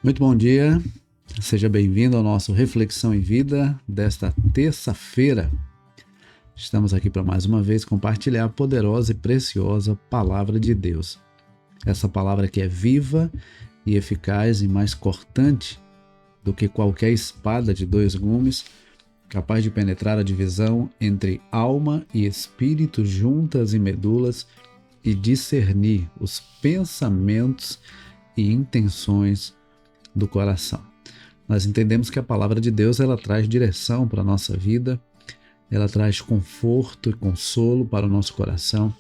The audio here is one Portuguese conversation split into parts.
Muito bom dia, seja bem-vindo ao nosso Reflexão em Vida desta terça-feira. Estamos aqui para mais uma vez compartilhar a poderosa e preciosa Palavra de Deus. Essa palavra que é viva e eficaz e mais cortante do que qualquer espada de dois gumes, capaz de penetrar a divisão entre alma e espírito, juntas e medulas, e discernir os pensamentos e intenções do coração. Nós entendemos que a palavra de Deus ela traz direção para a nossa vida, ela traz conforto e consolo para o nosso coração,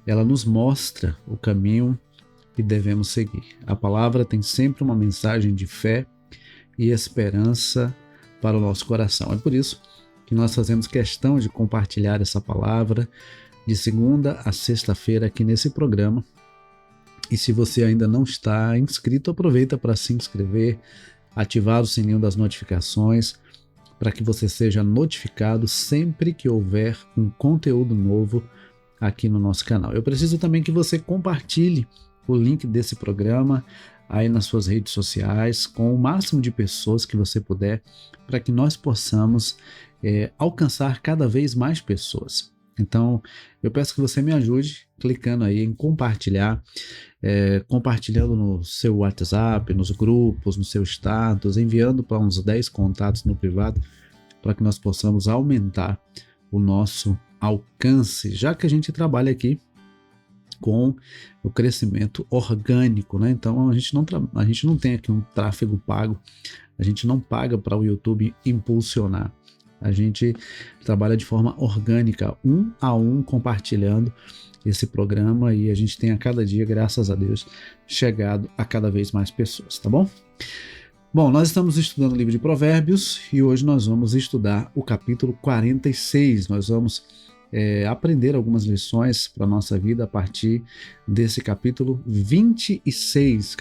ela nos mostra o caminho que devemos seguir. A palavra tem sempre uma mensagem de fé e esperança para o nosso coração. É por isso que nós fazemos questão de compartilhar essa palavra de segunda a sexta-feira aqui nesse programa. E se você ainda não está inscrito, aproveita para se inscrever, ativar o sininho das notificações, para que você seja notificado sempre que houver um conteúdo novo aqui no nosso canal. Eu preciso também que você compartilhe o link desse programa aí nas suas redes sociais, com o máximo de pessoas que você puder, para que nós possamos alcançar cada vez mais pessoas. Então, eu peço que você me ajude clicando aí em compartilhar, compartilhando no seu WhatsApp, nos grupos, no seu status, enviando para uns 10 contatos no privado, para que nós possamos aumentar o nosso alcance, já que a gente trabalha aqui com o crescimento orgânico, né? Então a gente não tem aqui um tráfego pago, a gente não paga para o YouTube impulsionar. A gente trabalha de forma orgânica, um a um, compartilhando esse programa, e a gente tem a cada dia, graças a Deus, chegado a cada vez mais pessoas, tá bom? Bom, nós estamos estudando o livro de Provérbios e hoje nós vamos estudar o capítulo 46. Nós vamos aprender algumas lições para a nossa vida a partir desse capítulo 26,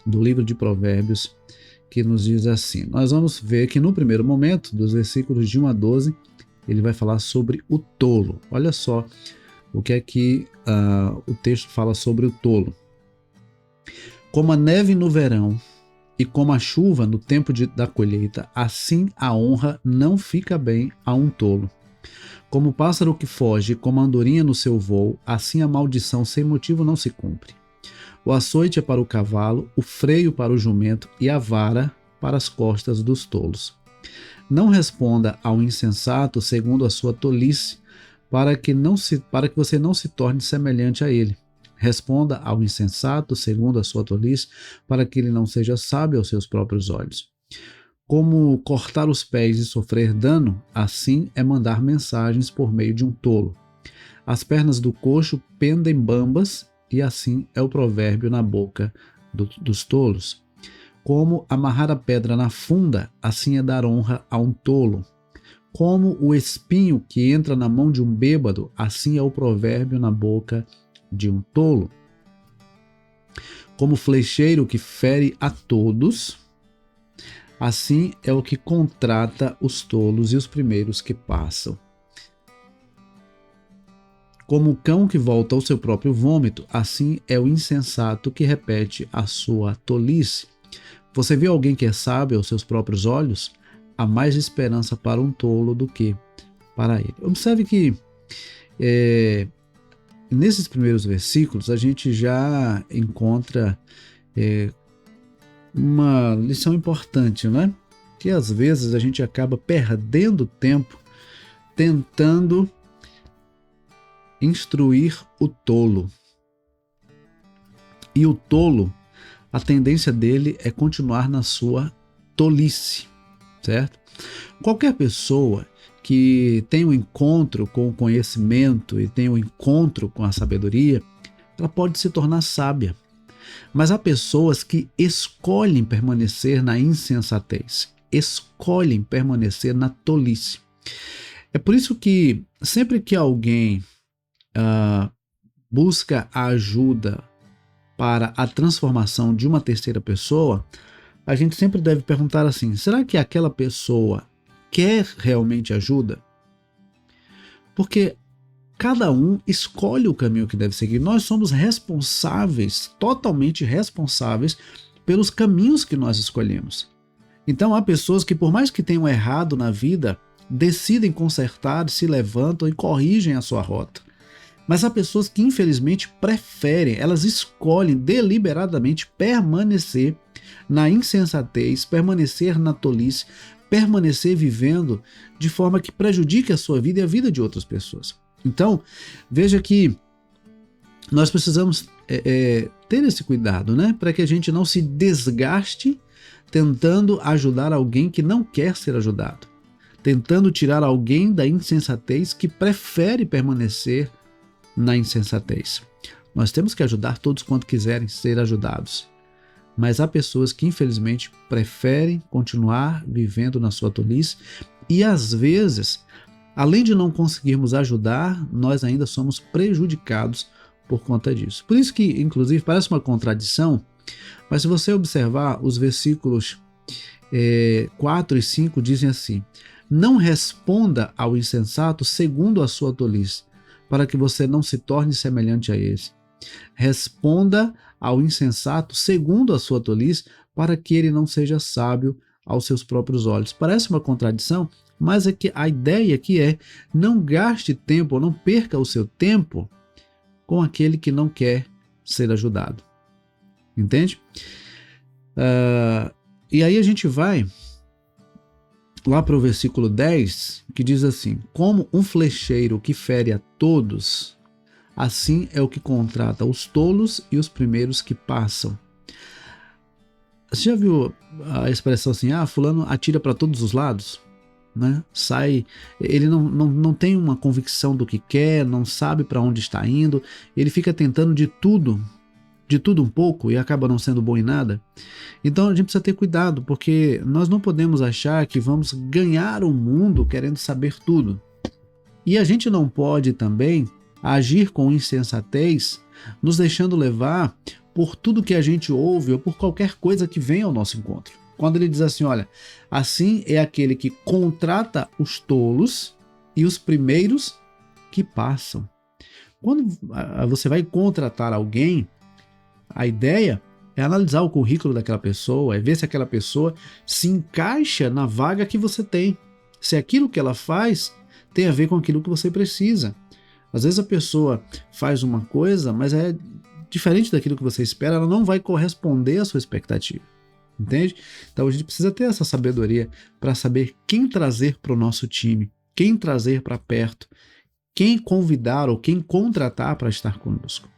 do livro de Provérbios, que nos diz assim. Nós vamos ver que no primeiro momento, dos versículos de 1 a 12, ele vai falar sobre o tolo. Olha só o que é que o texto fala sobre o tolo. Como a neve no verão e como a chuva no tempo da colheita, assim a honra não fica bem a um tolo. Como o pássaro que foge, como a andorinha no seu voo, assim a maldição sem motivo não se cumpre. O açoite é para o cavalo, o freio para o jumento e a vara para as costas dos tolos. Não responda ao insensato segundo a sua tolice, para que você não se torne semelhante a ele. Responda ao insensato segundo a sua tolice, para que ele não seja sábio aos seus próprios olhos. Como cortar os pés e sofrer dano, assim é mandar mensagens por meio de um tolo. As pernas do coxo pendem bambas, e assim é o provérbio na boca dos tolos. Como amarrar a pedra na funda, assim é dar honra a um tolo. Como o espinho que entra na mão de um bêbado, assim é o provérbio na boca de um tolo. Como o flecheiro que fere a todos, assim é o que contrata os tolos e os primeiros que passam. Como o cão que volta ao seu próprio vômito, assim é o insensato que repete a sua tolice. Você vê alguém que é sábio aos seus próprios olhos? Há mais esperança para um tolo do que para ele. Observe que nesses primeiros versículos a gente já encontra uma lição importante, né? Que às vezes a gente acaba perdendo tempo tentando instruir o tolo. E o tolo, a tendência dele é continuar na sua tolice, certo? Qualquer pessoa que tem um encontro com o conhecimento e tem um encontro com a sabedoria, ela pode se tornar sábia. Mas há pessoas que escolhem permanecer na insensatez, escolhem permanecer na tolice. É por isso que sempre que alguém busca a ajuda para a transformação de uma terceira pessoa, a gente sempre deve perguntar assim: será que aquela pessoa quer realmente ajuda? Porque cada um escolhe o caminho que deve seguir. Nós somos responsáveis, totalmente responsáveis, pelos caminhos que nós escolhemos. Então há pessoas que, por mais que tenham errado na vida, decidem consertar, se levantam e corrigem a sua rota. Mas há pessoas que infelizmente preferem, elas escolhem deliberadamente permanecer na insensatez, permanecer na tolice, permanecer vivendo de forma que prejudique a sua vida e a vida de outras pessoas. Então, veja que nós precisamos ter esse cuidado, né? Para que a gente não se desgaste tentando ajudar alguém que não quer ser ajudado, tentando tirar alguém da insensatez que prefere permanecer na insensatez. Nós temos que ajudar todos quanto quiserem ser ajudados, mas há pessoas que infelizmente preferem continuar vivendo na sua tolice e às vezes, além de não conseguirmos ajudar, nós ainda somos prejudicados por conta disso. Por isso que, inclusive, parece uma contradição, mas se você observar os versículos 4 e 5 dizem assim: não responda ao insensato segundo a sua tolice, para que você não se torne semelhante a ele. Responda ao insensato segundo a sua tolice, para que ele não seja sábio aos seus próprios olhos. Parece uma contradição, mas é que a ideia aqui é: não gaste tempo, ou não perca o seu tempo com aquele que não quer ser ajudado. Entende? E aí a gente vai lá para o versículo 10, que diz assim: como um flecheiro que fere a todos, assim é o que contrata os tolos e os primeiros que passam. Você já viu a expressão assim: fulano atira para todos os lados? Né? Sai, ele não tem uma convicção do que quer, não sabe para onde está indo, ele fica tentando de tudo um pouco e acaba não sendo bom em nada. Então a gente precisa ter cuidado, porque nós não podemos achar que vamos ganhar o mundo querendo saber tudo. E a gente não pode também agir com insensatez, nos deixando levar por tudo que a gente ouve ou por qualquer coisa que venha ao nosso encontro. Quando ele diz assim: olha, assim é aquele que contrata os tolos e os primeiros que passam. Quando você vai contratar alguém, a ideia é analisar o currículo daquela pessoa, é ver se aquela pessoa se encaixa na vaga que você tem, se aquilo que ela faz tem a ver com aquilo que você precisa. Às vezes a pessoa faz uma coisa, mas é diferente daquilo que você espera, ela não vai corresponder à sua expectativa. Entende? Então a gente precisa ter essa sabedoria para saber quem trazer para o nosso time, quem trazer para perto, quem convidar ou quem contratar para estar conosco.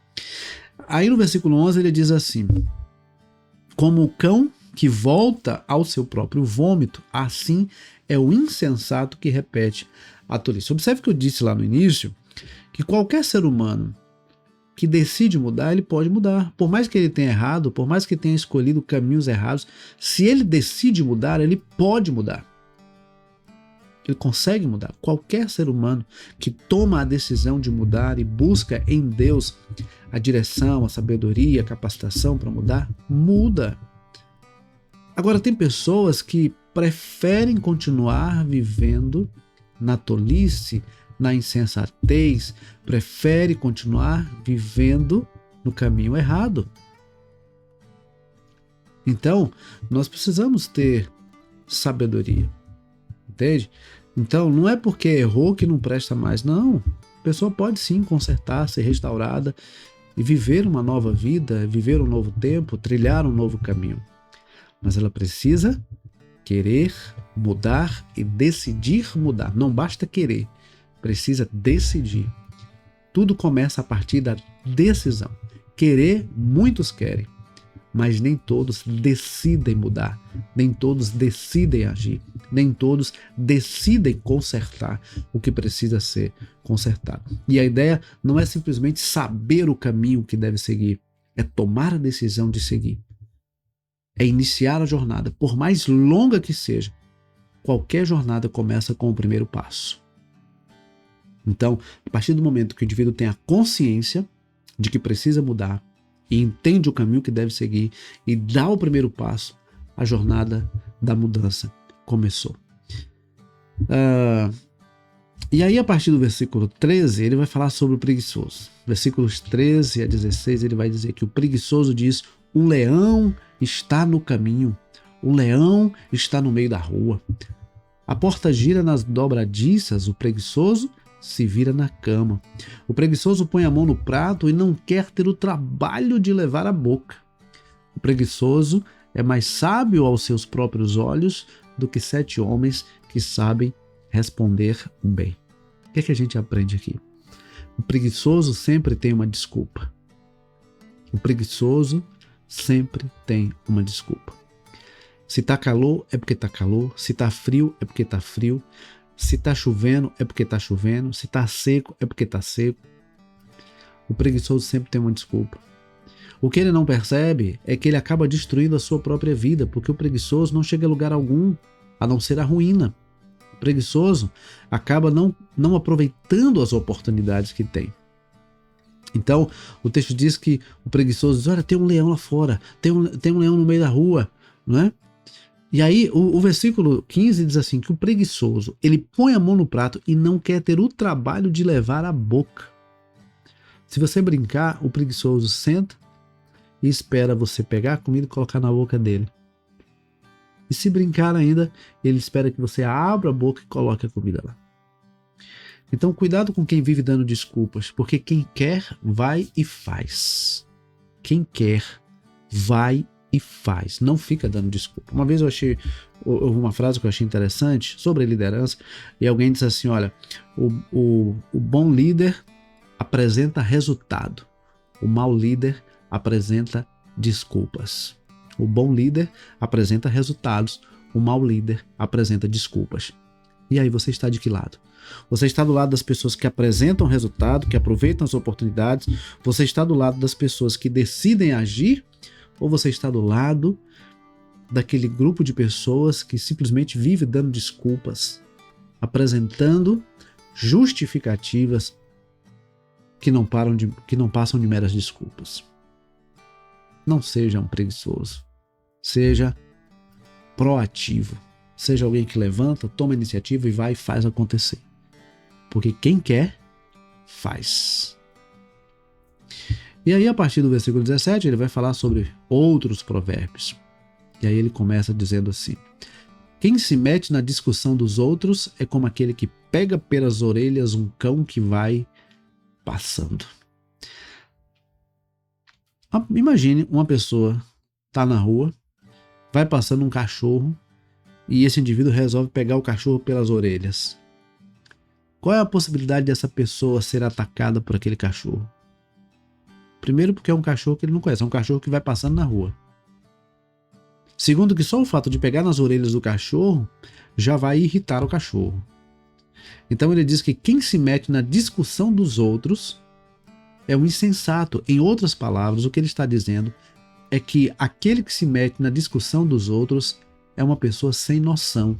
Aí no versículo 11 ele diz assim: como o cão que volta ao seu próprio vômito, assim é o insensato que repete a tolice. Observe que eu disse lá no início que qualquer ser humano que decide mudar, ele pode mudar. Por mais que ele tenha errado, por mais que tenha escolhido caminhos errados, se ele decide mudar, ele pode mudar. Ele consegue mudar. Qualquer ser humano que toma a decisão de mudar e busca em Deus a direção, a sabedoria, a capacitação para mudar, muda. Agora, tem pessoas que preferem continuar vivendo na tolice, na insensatez, preferem continuar vivendo no caminho errado. Então, nós precisamos ter sabedoria. Entende? Então, não é porque errou que não presta mais. Não. A pessoa pode sim consertar, ser restaurada e viver uma nova vida, viver um novo tempo, trilhar um novo caminho. Mas ela precisa querer mudar e decidir mudar. Não basta querer, precisa decidir. Tudo começa a partir da decisão. Querer, muitos querem, mas nem todos decidem mudar, nem todos decidem agir, nem todos decidem consertar o que precisa ser consertado. E a ideia não é simplesmente saber o caminho que deve seguir, é tomar a decisão de seguir. É iniciar a jornada, por mais longa que seja. Qualquer jornada começa com o primeiro passo. Então, a partir do momento que o indivíduo tem a consciência de que precisa mudar, e entende o caminho que deve seguir e dá o primeiro passo, a jornada da mudança começou. E aí, a partir do versículo 13, ele vai falar sobre o preguiçoso. Versículos 13 a 16, ele vai dizer que o preguiçoso diz: um leão está no caminho, o leão está no meio da rua. A porta gira nas dobradiças, o preguiçoso se vira na cama. O preguiçoso põe a mão no prato e não quer ter o trabalho de levar à boca. O preguiçoso é mais sábio aos seus próprios olhos do que 7 homens que sabem responder bem. O que é que a gente aprende aqui? O preguiçoso sempre tem uma desculpa. O preguiçoso sempre tem uma desculpa. Se tá calor, é porque tá calor. Se tá frio, é porque tá frio. Se tá chovendo, é porque tá chovendo. Se tá seco, é porque tá seco. O preguiçoso sempre tem uma desculpa. O que ele não percebe é que ele acaba destruindo a sua própria vida, porque o preguiçoso não chega a lugar algum, a não ser a ruína. O preguiçoso acaba não aproveitando as oportunidades que tem. Então, o texto diz que o preguiçoso diz: olha, tem um leão lá fora, tem um leão no meio da rua, não é? E aí, o versículo 15 diz assim, que o preguiçoso, ele põe a mão no prato e não quer ter o trabalho de levar à boca. Se você brincar, o preguiçoso senta e espera você pegar a comida e colocar na boca dele. E se brincar ainda, ele espera que você abra a boca e coloque a comida lá. Então, cuidado com quem vive dando desculpas, porque quem quer, vai e faz. Quem quer, vai e faz. Não fica dando desculpa. Uma vez houve uma frase que eu achei interessante sobre liderança, e alguém disse assim, olha, o bom líder apresenta resultado, o mau líder apresenta desculpas. O bom líder apresenta resultados, o mau líder apresenta desculpas. E aí você está de que lado? Você está do lado das pessoas que apresentam resultado, que aproveitam as oportunidades? Você está do lado das pessoas que decidem agir? Ou você está do lado daquele grupo de pessoas que simplesmente vive dando desculpas, apresentando justificativas que não passam de meras desculpas? Não seja um preguiçoso. Seja proativo. Seja alguém que levanta, toma iniciativa e vai e faz acontecer. Porque quem quer, faz. E aí, a partir do versículo 17, ele vai falar sobre outros provérbios. E aí ele começa dizendo assim: quem se mete na discussão dos outros é como aquele que pega pelas orelhas um cão que vai passando. Imagine uma pessoa tá na rua, vai passando um cachorro e esse indivíduo resolve pegar o cachorro pelas orelhas. Qual é a possibilidade dessa pessoa ser atacada por aquele cachorro? Primeiro, porque é um cachorro que ele não conhece, é um cachorro que vai passando na rua. Segundo, que só o fato de pegar nas orelhas do cachorro já vai irritar o cachorro. Então ele diz que quem se mete na discussão dos outros é um insensato. Em outras palavras, o que ele está dizendo é que aquele que se mete na discussão dos outros é uma pessoa sem noção.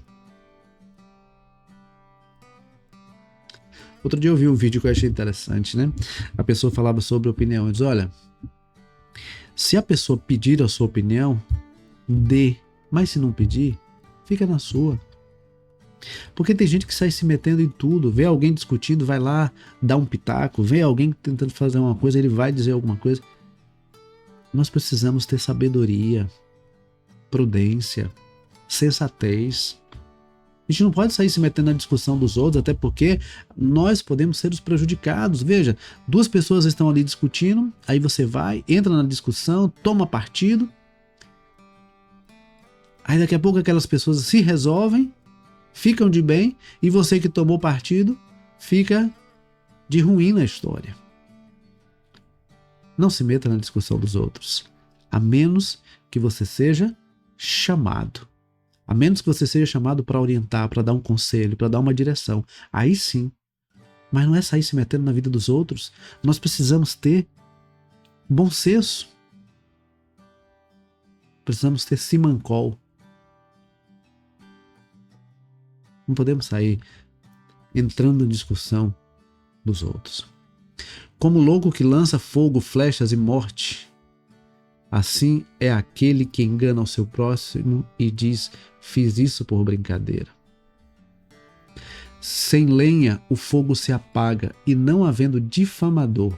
Outro dia eu vi um vídeo que eu achei interessante, né? A pessoa falava sobre opinião. Ele diz, olha, se a pessoa pedir a sua opinião, dê. Mas se não pedir, fica na sua. Porque tem gente que sai se metendo em tudo. Vê alguém discutindo, vai lá dar um pitaco. Vê alguém tentando fazer uma coisa, ele vai dizer alguma coisa. Nós precisamos ter sabedoria, prudência, sensatez. A gente não pode sair se metendo na discussão dos outros, até porque nós podemos ser os prejudicados. Veja, duas pessoas estão ali discutindo, aí você vai, entra na discussão, toma partido. Aí daqui a pouco aquelas pessoas se resolvem, ficam de bem, e você que tomou partido fica de ruim na história. Não se meta na discussão dos outros, a menos que você seja chamado. A menos que você seja chamado para orientar, para dar um conselho, para dar uma direção. Aí sim. Mas não é sair se metendo na vida dos outros. Nós precisamos ter bom senso. Precisamos ter simancol. Não podemos sair entrando em discussão dos outros. Como louco que lança fogo, flechas e morte, assim é aquele que engana o seu próximo e diz, fiz isso por brincadeira. Sem lenha o fogo se apaga, e não havendo difamador,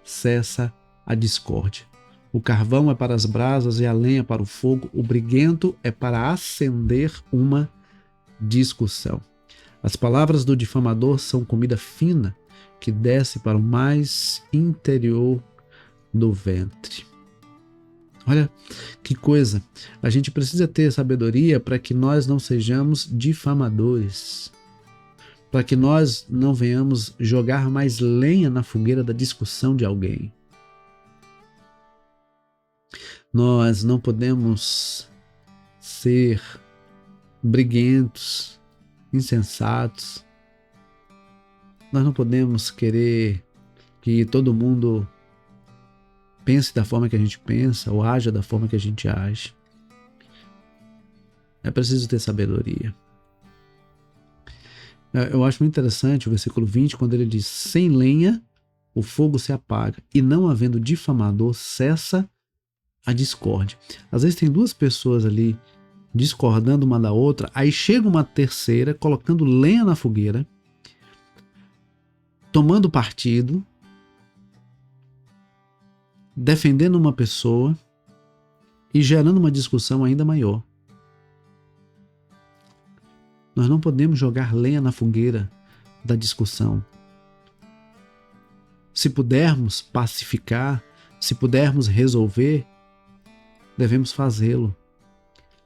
cessa a discórdia. O carvão é para as brasas e a lenha para o fogo, o briguento é para acender uma discussão. As palavras do difamador são comida fina que desce para o mais interior do ventre. Olha que coisa, a gente precisa ter sabedoria para que nós não sejamos difamadores, para que nós não venhamos jogar mais lenha na fogueira da discussão de alguém. Nós não podemos ser briguentos, insensatos. Nós não podemos querer que todo mundo pense da forma que a gente pensa ou haja da forma que a gente age. É preciso ter sabedoria. Eu acho muito interessante o versículo 20, quando ele diz: sem lenha o fogo se apaga, e não havendo difamador, cessa a discórdia. Às vezes tem duas pessoas ali discordando uma da outra, aí chega uma terceira colocando lenha na fogueira, tomando partido, defendendo uma pessoa e gerando uma discussão ainda maior. Nós não podemos jogar lenha na fogueira da discussão. Se pudermos pacificar, se pudermos resolver, devemos fazê-lo,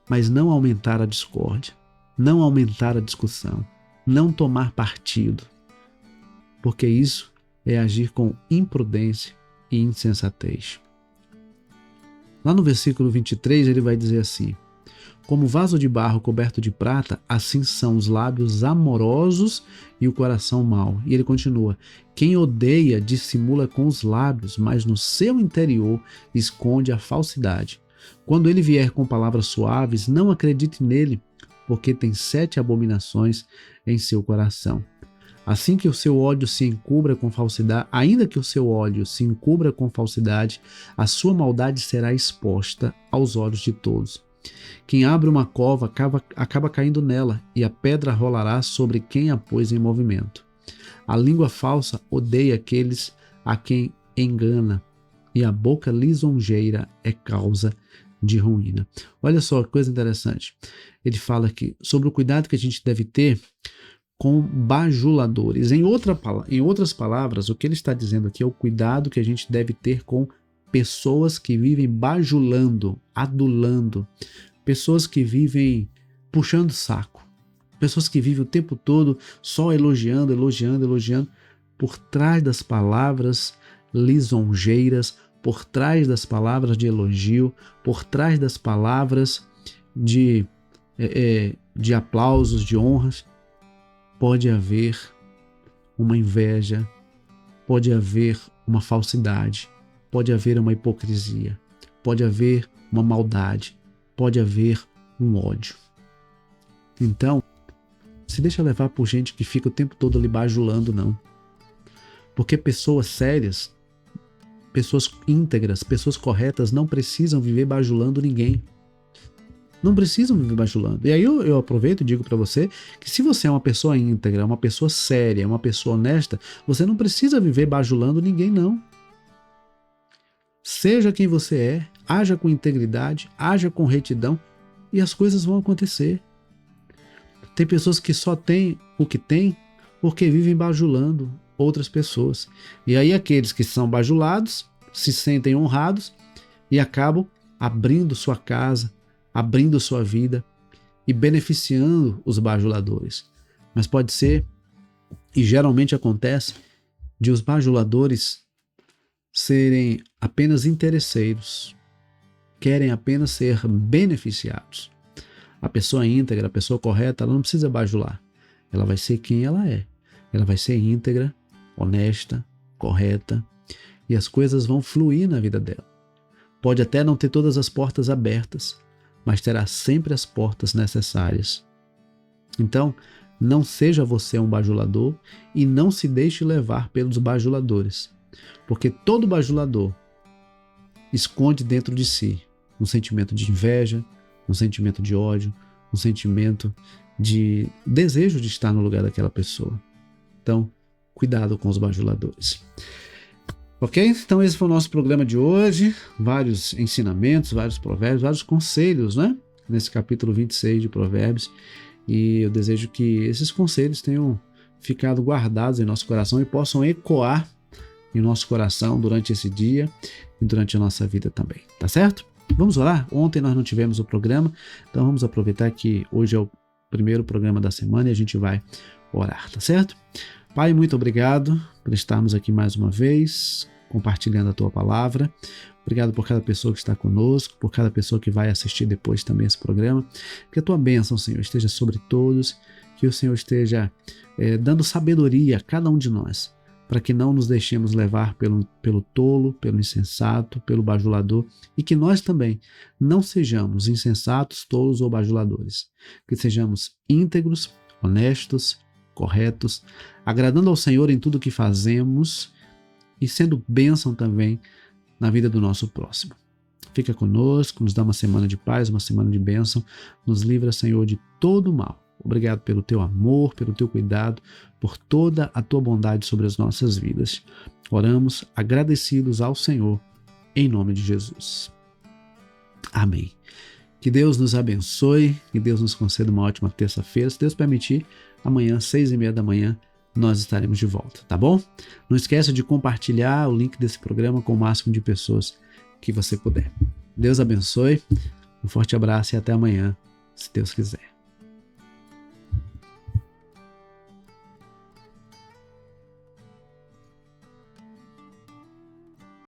mas não aumentar a discórdia, não aumentar a discussão, não tomar partido, porque isso é agir com imprudência e insensatez. Lá no versículo 23 ele vai dizer assim: como vaso de barro coberto de prata, assim são os lábios amorosos e o coração mau. E ele continua: quem odeia dissimula com os lábios, mas no seu interior esconde a falsidade. Quando ele vier com palavras suaves, não acredite nele, porque tem 7 abominações em seu coração. Assim que o seu ódio se encubra com falsidade, ainda que o seu ódio se encubra com falsidade, a sua maldade será exposta aos olhos de todos. Quem abre uma cova acaba caindo nela, e a pedra rolará sobre quem a pôs em movimento. A língua falsa odeia aqueles a quem engana, e a boca lisonjeira é causa de ruína. Olha só que coisa interessante. Ele fala aqui sobre o cuidado que a gente deve ter com bajuladores. Em outras palavras, o que ele está dizendo aqui é o cuidado que a gente deve ter com pessoas que vivem bajulando, adulando, pessoas que vivem puxando saco, pessoas que vivem o tempo todo só elogiando, por trás das palavras lisonjeiras, por trás das palavras de elogio, por trás das palavras de aplausos, de honras, pode haver uma inveja, pode haver uma falsidade, pode haver uma hipocrisia, pode haver uma maldade, pode haver um ódio. Então, se deixa levar por gente que fica o tempo todo ali bajulando, não. Porque pessoas sérias, pessoas íntegras, pessoas corretas não precisam viver bajulando ninguém. Não precisam viver bajulando. E aí eu aproveito e digo para você que se você é uma pessoa íntegra, uma pessoa séria, uma pessoa honesta, você não precisa viver bajulando ninguém, não. Seja quem você é, haja com integridade, haja com retidão e as coisas vão acontecer. Tem pessoas que só têm o que têm porque vivem bajulando outras pessoas. E aí aqueles que são bajulados se sentem honrados e acabam abrindo sua casa, abrindo sua vida e beneficiando os bajuladores. Mas pode ser, e geralmente acontece, de os bajuladores serem apenas interesseiros, querem apenas ser beneficiados. A pessoa íntegra, a pessoa correta, ela não precisa bajular. Ela vai ser quem ela é. Ela vai ser íntegra, honesta, correta, e as coisas vão fluir na vida dela. Pode até não ter todas as portas abertas, mas terá sempre as portas necessárias. Então, não seja você um bajulador e não se deixe levar pelos bajuladores, porque todo bajulador esconde dentro de si um sentimento de inveja, um sentimento de ódio, um sentimento de desejo de estar no lugar daquela pessoa. Então, cuidado com os bajuladores. Ok? Então esse foi o nosso programa de hoje. Vários ensinamentos, vários provérbios, vários conselhos, né? Nesse capítulo 26 de Provérbios. E eu desejo que esses conselhos tenham ficado guardados em nosso coração e possam ecoar em nosso coração durante esse dia e durante a nossa vida também. Tá certo? Vamos orar? Ontem nós não tivemos o programa, então vamos aproveitar que hoje é o primeiro programa da semana e a gente vai orar, tá certo? Pai, muito obrigado por estarmos aqui mais uma vez, compartilhando a Tua palavra. Obrigado por cada pessoa que está conosco, por cada pessoa que vai assistir depois também esse programa. Que a Tua bênção, Senhor, esteja sobre todos, que o Senhor esteja dando sabedoria a cada um de nós, para que não nos deixemos levar pelo tolo, pelo insensato, pelo bajulador, e que nós também não sejamos insensatos, tolos ou bajuladores. Que sejamos íntegros, honestos, corretos, agradando ao Senhor em tudo que fazemos e sendo bênção também na vida do nosso próximo. Fica conosco, nos dá uma semana de paz, uma semana de bênção, nos livra, Senhor, de todo o mal. Obrigado pelo Teu amor, pelo Teu cuidado, por toda a Tua bondade sobre as nossas vidas. Oramos agradecidos ao Senhor, em nome de Jesus. Amém. Que Deus nos abençoe, que Deus nos conceda uma ótima terça-feira. Se Deus permitir, amanhã, 6h30 da manhã, nós estaremos de volta, tá bom? Não esqueça de compartilhar o link desse programa com o máximo de pessoas que você puder. Deus abençoe, um forte abraço e até amanhã, se Deus quiser.